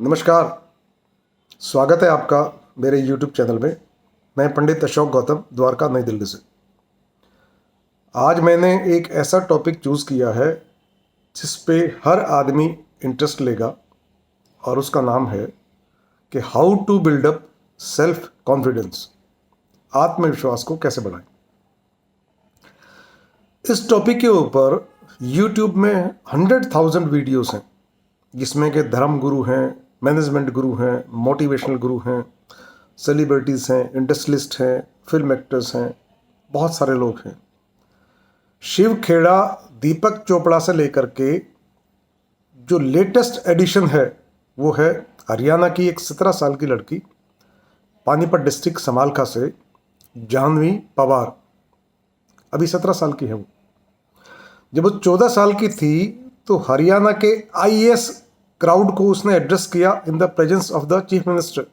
नमस्कार। स्वागत है आपका मेरे YouTube चैनल में। मैं पंडित अशोक गौतम, द्वारका, नई दिल्ली से। आज मैंने एक ऐसा टॉपिक चूज़ किया है जिस पे हर आदमी इंटरेस्ट लेगा और उसका नाम है कि how to build up self confidence, आत्मविश्वास को कैसे बढ़ाएं। इस टॉपिक के ऊपर YouTube में 100,000 वीडियोस हैं, जिसमें के धर्म गुरु हैं, मैनेजमेंट गुरु हैं, मोटिवेशनल गुरु हैं, सेलिब्रिटीज़ हैं, इंडस्ट्रियलिस्ट हैं, फिल्म एक्टर्स हैं, बहुत सारे लोग हैं। शिव खेड़ा, दीपक चोपड़ा से लेकर के जो लेटेस्ट एडिशन है वो है हरियाणा की एक 17 साल की लड़की, पानीपत डिस्ट्रिक्ट समालखा से, जाह्नवी पवार। अभी 17 साल की है वो। जब वो 14 साल की थी तो हरियाणा के IAS क्राउड को उसने एड्रेस किया in the presence of the chief minister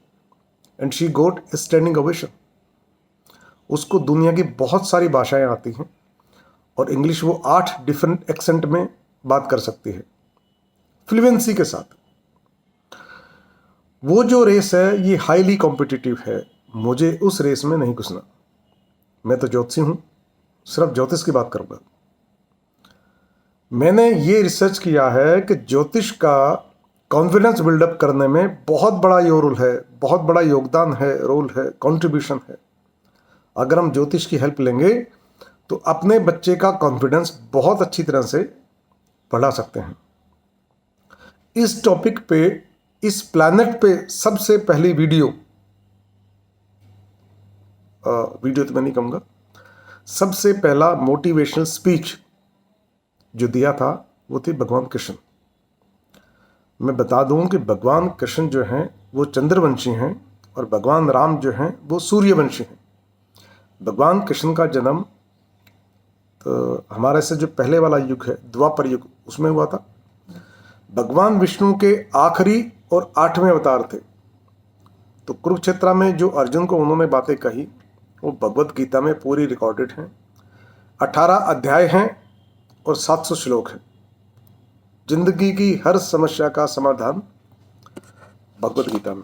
and she got standing ovation. उसको दुनिया की बहुत सारी भाषाएं आती हैं और इंग्लिश वो 8 डिफरेंट एक्सेंट में बात कर सकती है, फ्लुएंसी के साथ। वो जो रेस है ये हाईली कॉम्पिटिटिव है। मुझे उस रेस में नहीं घुसना। मैं तो ज्योतिषी हूँ, सिर्फ ज्योतिष की बात करूँगा। मैंने ये रिसर्च किया है कि ज्योतिष का कॉन्फिडेंस बिल्डअप करने में बहुत बड़ा रोल है, बहुत बड़ा योगदान है, रोल है, कंट्रीब्यूशन है। अगर हम ज्योतिष की हेल्प लेंगे तो अपने बच्चे का कॉन्फिडेंस बहुत अच्छी तरह से बढ़ा सकते हैं। इस टॉपिक पे, इस प्लैनेट पे सबसे पहली वीडियो तो मैं नहीं कहूँगा, सबसे पहला मोटिवेशनल स्पीच जो दिया था वो थी भगवान कृष्ण। मैं बता दूं कि भगवान कृष्ण जो हैं वो चंद्रवंशी हैं और भगवान राम जो हैं वो सूर्यवंशी हैं। भगवान कृष्ण का जन्म तो हमारे से जो पहले वाला युग है, द्वापर युग, उसमें हुआ था। भगवान विष्णु के आखिरी और 8वें अवतार थे। तो कुरुक्षेत्र में जो अर्जुन को उन्होंने बातें कही वो भगवत गीता में पूरी रिकॉर्डेड हैं। 18 अध्याय हैं और 700 श्लोक हैं। जिंदगी की हर समस्या का समाधान भगवत गीता में।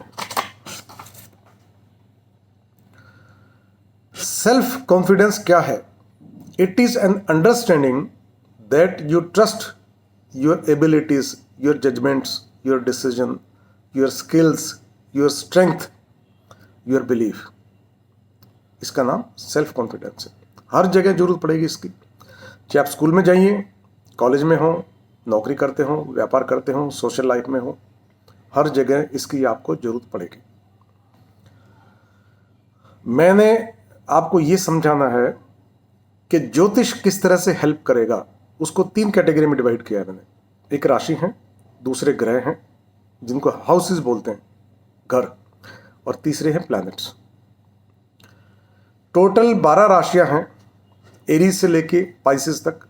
सेल्फ कॉन्फिडेंस क्या है? It is an understanding that you trust your abilities, your judgements, your decision, your skills, your strength, your belief. इसका नाम सेल्फ कॉन्फिडेंस है। हर जगह जरूरत पड़ेगी इसकी, चाहे आप स्कूल में जाइए, कॉलेज में हो, नौकरी करते हो, व्यापार करते हो, सोशल लाइफ में हो, हर जगह इसकी आपको जरूरत पड़ेगी। मैंने आपको ये समझाना है कि ज्योतिष किस तरह से हेल्प करेगा। उसको 3 कैटेगरी में डिवाइड किया है मैंने। एक राशि है, दूसरे ग्रह हैं जिनको हाउसेस बोलते हैं, घर, और तीसरे हैं प्लैनेट्स। टोटल 12 राशियां हैं, एरीज से लेके पाइसेस तक।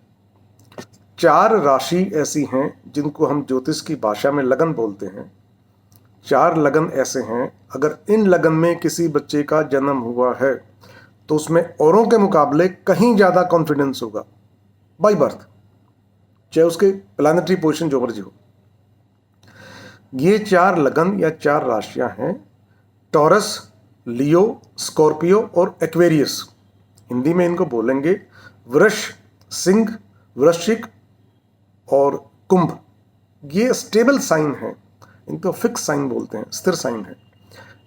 4 राशि ऐसी हैं जिनको हम ज्योतिष की भाषा में लगन बोलते हैं। 4 लगन ऐसे हैं, अगर इन लगन में किसी बच्चे का जन्म हुआ है तो उसमें औरों के मुकाबले कहीं ज़्यादा कॉन्फिडेंस होगा बाय बर्थ, चाहे उसके प्लानिटरी पोजीशन जो मर्जी हो। ये 4 लगन या 4 राशियां हैं, टॉरस, लियो, स्कॉर्पियो और एक्वेरियस। हिंदी में इनको बोलेंगे वृष, सिंह, वृश्चिक और कुंभ। ये स्टेबल साइन है, इनको फिक्स साइन बोलते हैं, स्थिर साइन है।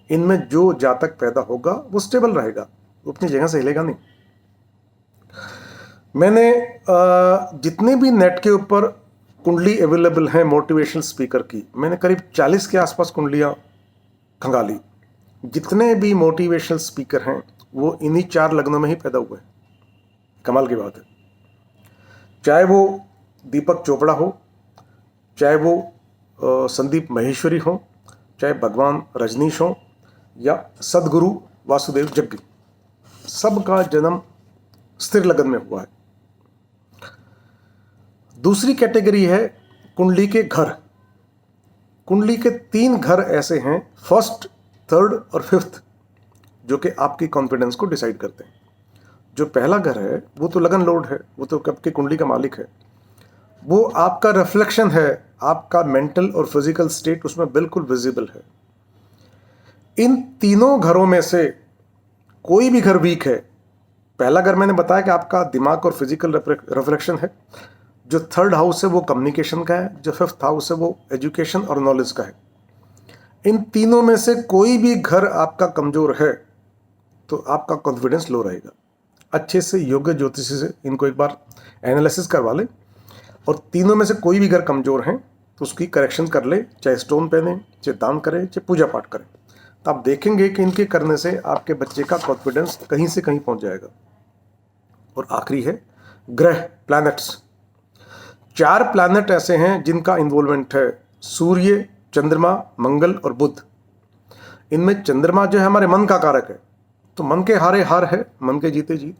इनमें जो जातक पैदा होगा वो स्टेबल रहेगा, वो अपनी जगह से हिलेगा नहीं। मैंने जितने भी नेट के ऊपर कुंडली अवेलेबल हैं मोटिवेशनल स्पीकर की, मैंने करीब 40 के आसपास कुंडलियां खंगाली। जितने भी मोटिवेशनल स्पीकर हैं वो इन्हीं 4 लग्नों में ही पैदा हुए हैं। कमाल की बात है। चाहे वो दीपक चोपड़ा हो, चाहे वो संदीप महेश्वरी हो, चाहे भगवान रजनीश हो या सदगुरु वासुदेव जग्गी, सबका जन्म स्थिर लगन में हुआ है। दूसरी कैटेगरी है कुंडली के घर। कुंडली के 3 घर ऐसे हैं, फर्स्ट, थर्ड और फिफ्थ, जो कि आपकी कॉन्फिडेंस को डिसाइड करते हैं। जो पहला घर है वो तो लगन लॉर्ड है, वो तो कब की कुंडली का मालिक है। वो आपका रिफ्लेक्शन है, आपका मेंटल और फिजिकल स्टेट उसमें बिल्कुल विजिबल है। इन तीनों घरों में से कोई भी घर वीक है। पहला घर मैंने बताया कि आपका दिमाग और फिजिकल रिफ्लेक्शन है। जो थर्ड हाउस है वो कम्युनिकेशन का है। जो फिफ्थ हाउस है वो एजुकेशन और नॉलेज का है। इन तीनों में से कोई भी घर आपका कमजोर है तो आपका कॉन्फिडेंस लो रहेगा। अच्छे से योग्य ज्योतिषी से इनको एक बार एनालिसिस करवा लें, और तीनों में से कोई भी घर कमजोर हैं तो उसकी करेक्शन कर ले, चाहे स्टोन पहने, चाहे दान करें, चाहे पूजा पाठ करें। तो आप देखेंगे कि इनके करने से आपके बच्चे का कॉन्फिडेंस कहीं से कहीं पहुंच जाएगा। और आखिरी है ग्रह, प्लैनेट्स। 4 प्लैनेट ऐसे हैं जिनका इन्वॉल्वमेंट है, सूर्य, चंद्रमा, मंगल और बुध। इनमें चंद्रमा जो है हमारे मन का कारक है, तो मन के हारे हार है, मन के जीते जीत।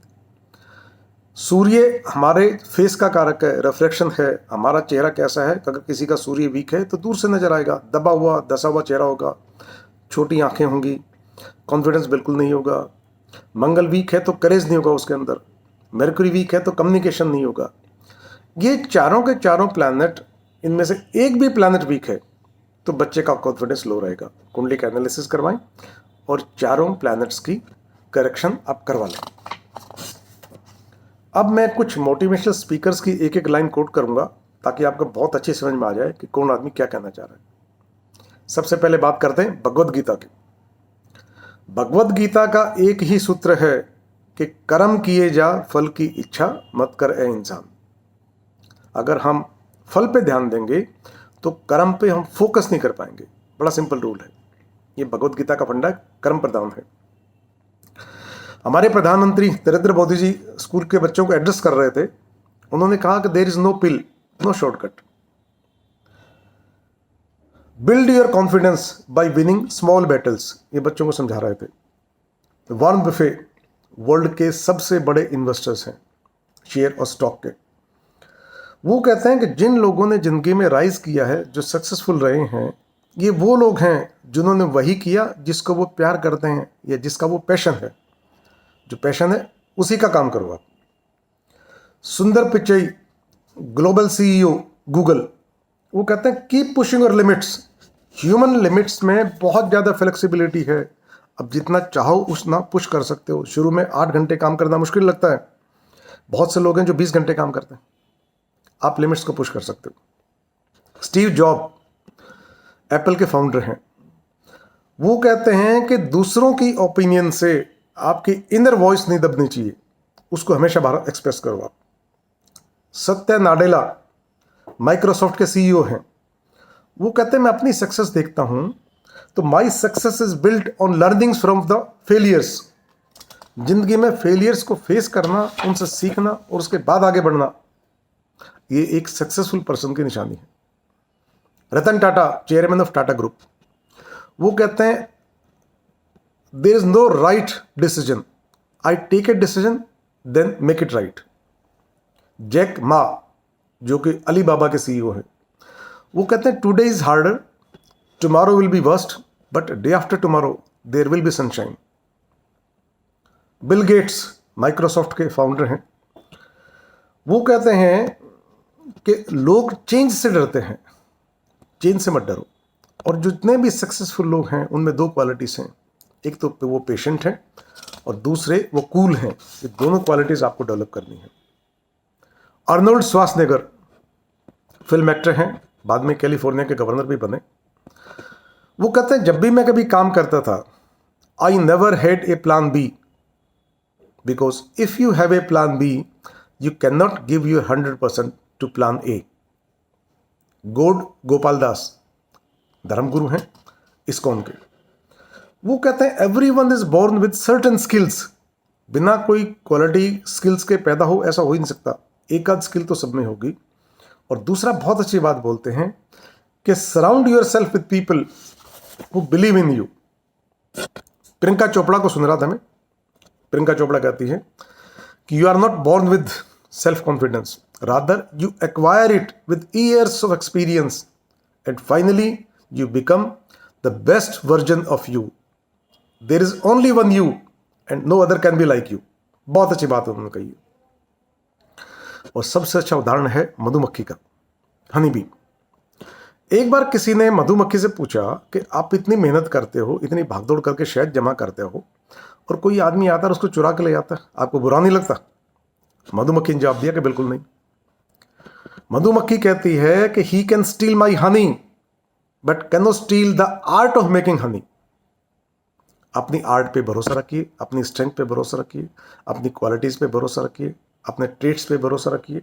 सूर्य हमारे फेस का कारक है, रिफ्लेक्शन है, हमारा चेहरा कैसा है। अगर किसी का सूर्य वीक है तो दूर से नजर आएगा, दबा हुआ दसा हुआ चेहरा होगा, छोटी आंखें होंगी, कॉन्फिडेंस बिल्कुल नहीं होगा। मंगल वीक है तो करेज नहीं होगा उसके अंदर। मरकरी वीक है तो कम्युनिकेशन नहीं होगा। ये चारों के चारों प्लैनेट, इनमें से एक भी प्लैनेट वीक है तो बच्चे का कॉन्फिडेंस लो रहेगा। कुंडली का एनालिसिस करवाएं और चारों प्लैनेट्स की करेक्शन आप करवा लें। अब मैं कुछ मोटिवेशनल स्पीकर्स की एक एक लाइन कोट करूंगा ताकि आपको बहुत अच्छी समझ में आ जाए कि कौन आदमी क्या कहना चाह रहा है। सबसे पहले बात करते हैं भगवद गीता की। भगवद गीता का एक ही सूत्र है कि कर्म किए जा फल की इच्छा मत कर ए इंसान। अगर हम फल पे ध्यान देंगे तो कर्म पे हम फोकस नहीं कर पाएंगे। बड़ा सिंपल रूल है, ये भगवद गीता का फंडा कर्म प्रधान है। हमारे प्रधानमंत्री नरेंद्र मोदी जी स्कूल के बच्चों को एड्रेस कर रहे थे। उन्होंने कहा कि there is no pill, no shortcut. Build your confidence by winning small battles, ये बच्चों को समझा रहे थे। वॉरेन बफे वर्ल्ड के सबसे बड़े इन्वेस्टर्स हैं शेयर और स्टॉक के। वो कहते हैं कि जिन लोगों ने जिंदगी में राइज किया है, जो सक्सेसफुल रहे हैं, ये वो लोग हैं जिन्होंने वही किया जिसको वो प्यार करते हैं या जिसका वो पैशन है। जो पैशन है उसी का काम करो आप। सुंदर पिचई ग्लोबल सीईओ गूगल, वो कहते हैं keep pushing your limits. Human limits में बहुत ज़्यादा फ्लेक्सिबिलिटी है। अब जितना चाहो उतना पुश कर सकते हो। शुरू में 8 घंटे काम करना मुश्किल लगता है, बहुत से लोग हैं जो 20 घंटे काम करते हैं। आप लिमिट्स को पुश कर सकते हो। स्टीव जॉब एप्पल के फाउंडर हैं। वो कहते हैं कि दूसरों की ओपिनियन से आपकी इनर वॉइस नहीं दबनी चाहिए, उसको हमेशा बाहर एक्सप्रेस करो आप। सत्या नाडेला माइक्रोसॉफ्ट के सीईओ हैं। वो कहते हैं मैं अपनी सक्सेस देखता हूं तो my success is built on learnings from the failures. जिंदगी में फेलियर्स को फेस करना, उनसे सीखना और उसके बाद आगे बढ़ना, ये एक सक्सेसफुल पर्सन की निशानी है। Ratan Tata chairman of Tata group, वो कहते हैं there is no right decision, I take a decision then make it right. Jack Ma जो कि अली बाबा के सीईओ है, वो कहते हैं today is harder, tomorrow will be worst, but day after tomorrow there will be sunshine. Bill Gates Microsoft के founder हैं। वो कहते हैं कि लोग चेंज से डरते हैं, चेंज से मत डरो। और जितने भी सक्सेसफुल लोग हैं उनमें 2 क्वालिटीज हैं, एक तो वो पेशेंट हैं और दूसरे वो कूल हैं। ये दोनों क्वालिटीज आपको डेवलप करनी है। आर्नोल्ड श्वार्ज़नेगर फिल्म एक्टर हैं, बाद में कैलिफोर्निया के गवर्नर भी बने। वो कहते हैं जब भी मैं कभी काम करता था, I never had a plan B, because if you have a plan B you can not give your 100% to plan A. Gaur Gopal Das धर्मगुरु हैं इस्कॉन के। वो कहते हैं everyone is born with certain skills. बिना कोई क्वालिटी स्किल्स के पैदा हो ऐसा हो ही नहीं सकता। एक आध स्किल तो सब में होगी। और दूसरा बहुत अच्छी बात बोलते हैं कि surround your self with people who believe in you. Priyanka Chopra को सुन रहा था मैं। प्रियंका चोपड़ा कहती है कि you are not born with self confidence, rather you acquire it with years of experience and finally you become the best version of you. There is only one you and no other can be like you. बहुत अच्छी बात उन्होंने कही है। और सबसे अच्छा उदाहरण है मधुमक्खी का। Honey bee. एक बार किसी ने मधुमक्खी से पूछा कि आप इतनी मेहनत करते हो, इतनी भागदौड़ करके शहद जमा करते हो, और कोई आदमी आता है और उसको चुरा के ले जाता है, आपको बुरा नहीं लगता? मधुमक्खी ने जवाब दिया कि बिल्कुल नहीं। मधुमक्खी कहती है कि he can steel my Honey but can not steel the art of making Honey. अपनी आर्ट पे भरोसा रखिए, अपनी स्ट्रेंथ पे भरोसा रखिए, अपनी क्वालिटीज पे भरोसा रखिए, अपने ट्रेट्स पे भरोसा रखिए,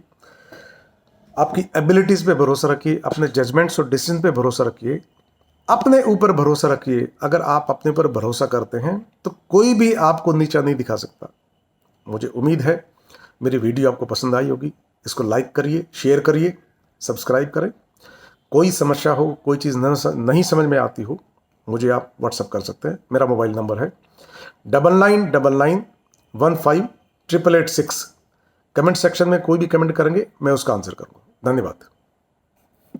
आपकी एबिलिटीज पे भरोसा रखिए, अपने जजमेंट्स और डिसीजन पे भरोसा रखिए, अपने ऊपर भरोसा रखिए। अगर आप अपने ऊपर भरोसा करते हैं तो कोई भी आपको नीचा नहीं दिखा सकता। मुझे उम्मीद है मेरी वीडियो आपको पसंद आई होगी। इसको लाइक करिए, शेयर करिए, सब्सक्राइब करें। कोई समस्या हो, कोई चीज़ नहीं समझ में आती हो, मुझे आप व्हाट्सअप कर सकते हैं। मेरा मोबाइल नंबर है 9999158886। कमेंट सेक्शन में कोई भी कमेंट करेंगे, मैं उसका आंसर करूँगा। धन्यवाद।